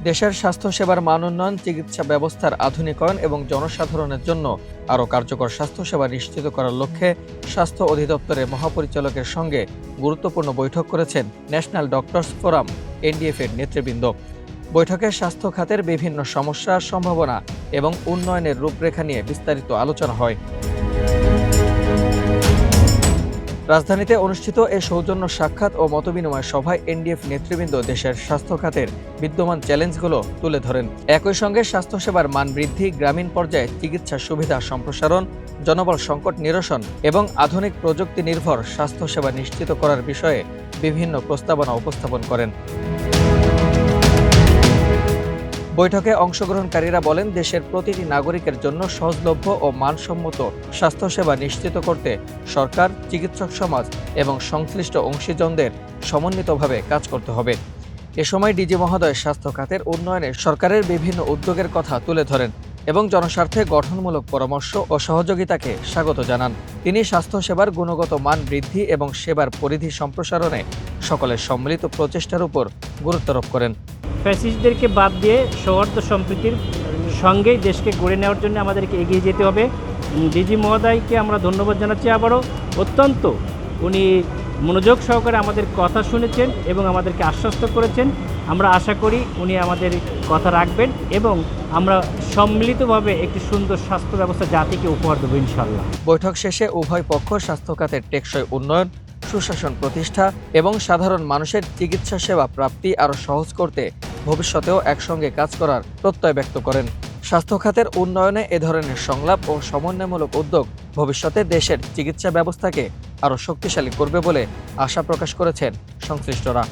দেশের স্বাস্থ্যসেবার মান উন্নয়ন, চিকিৎসা ব্যবস্থার আধুনিকায়ন এবং জনসাধারণের জন্য আরও কার্যকর স্বাস্থ্যসেবা নিশ্চিত করার লক্ষ্যে স্বাস্থ্য অধিদপ্তরের মহাপরিচালকের সঙ্গে গুরুত্বপূর্ণ বৈঠক করেছেন ন্যাশনাল ডক্টরস ফোরাম এনডিএফ এর নেতৃবৃন্দ। বৈঠকে স্বাস্থ্য খাতের বিভিন্ন সমস্যা, সম্ভাবনা এবং উন্নয়নের রূপরেখা নিয়ে বিস্তারিত আলোচনা হয়। রাজধানীতে অনুষ্ঠিত এ সৌজন্য সাক্ষাৎ ও মতবিনিময় সভায় এনডিএফ নেতৃবৃন্দ দেশের স্বাস্থ্য খাতের বিদ্যমান চ্যালেঞ্জগুলো তুলে ধরেন। একই সঙ্গে স্বাস্থ্যসেবার মান বৃদ্ধি, গ্রামীণ পর্যায়ে চিকিৎসা সুবিধা সম্প্রসারণ, জনবল সংকট নিরসন এবং আধুনিক প্রযুক্তি নির্ভর স্বাস্থ্যসেবা নিশ্চিত করার বিষয়ে বিভিন্ন প্রস্তাবনা উপস্থাপন করেন। বৈঠকে অংশগ্রহণকারীরা বলেন, দেশের প্রতিটি নাগরিকের জন্য সহজলভ্য ও মানসম্মত স্বাস্থ্যসেবা নিশ্চিত করতে সরকার, চিকিৎসক সমাজ এবং সংশ্লিষ্ট অংশীজনদের সমন্বিতভাবে কাজ করতে হবে। এ সময় ডিজি মহোদয় স্বাস্থ্য খাতের উন্নয়নে সরকারের বিভিন্ন উদ্যোগের কথা তুলে ধরেন এবং জনস্বার্থে গঠনমূলক পরামর্শ ও সহযোগিতাকে স্বাগত জানান। তিনি স্বাস্থ্যসেবার গুণগত মান বৃদ্ধি এবং সেবার পরিধি সম্প্রসারণে সকলের সম্মিলিত প্রচেষ্টার উপর গুরুত্বারোপ করেন। ফ্যাসিস্টদেরকে বাদ দিয়ে সৌহার্দ্য সম্প্রীতির সঙ্গেই দেশকে গড়ে নেওয়ার জন্য আমাদেরকে এগিয়ে যেতে হবে। ডিজি মহোদয়কে আমরা ধন্যবাদ জানাচ্ছি আবারও। অত্যন্ত উনি মনোযোগ সহকারে আমাদের কথা শুনেছেন এবং আমাদেরকে আশ্বস্ত করেছেন। আমরা আশা করি উনি আমাদের কথা রাখবেন এবং আমরা সম্মিলিতভাবে একটি সুন্দর স্বাস্থ্য ব্যবস্থা জাতিকে উপহার দেবো ইনশাআল্লাহ। বৈঠক শেষে উভয় পক্ষ স্বাস্থ্য খাতের টেকসই উন্নয়ন, সুশাসন প্রতিষ্ঠা এবং সাধারণ মানুষের চিকিৎসা সেবা প্রাপ্তি আরও সহজ করতে ভবিষ্যতেও একসঙ্গে কাজ করার প্রত্যয় ব্যক্ত করেন। স্বাস্থ্য খাতের উন্নয়নে এ ধরনের সংলাপ ও সমন্বয়মূলক উদ্যোগ ভবিষ্যতে দেশের চিকিৎসা ব্যবস্থাকে আরও শক্তিশালী করবে বলে আশা প্রকাশ করেছেন সংশ্লিষ্টরা।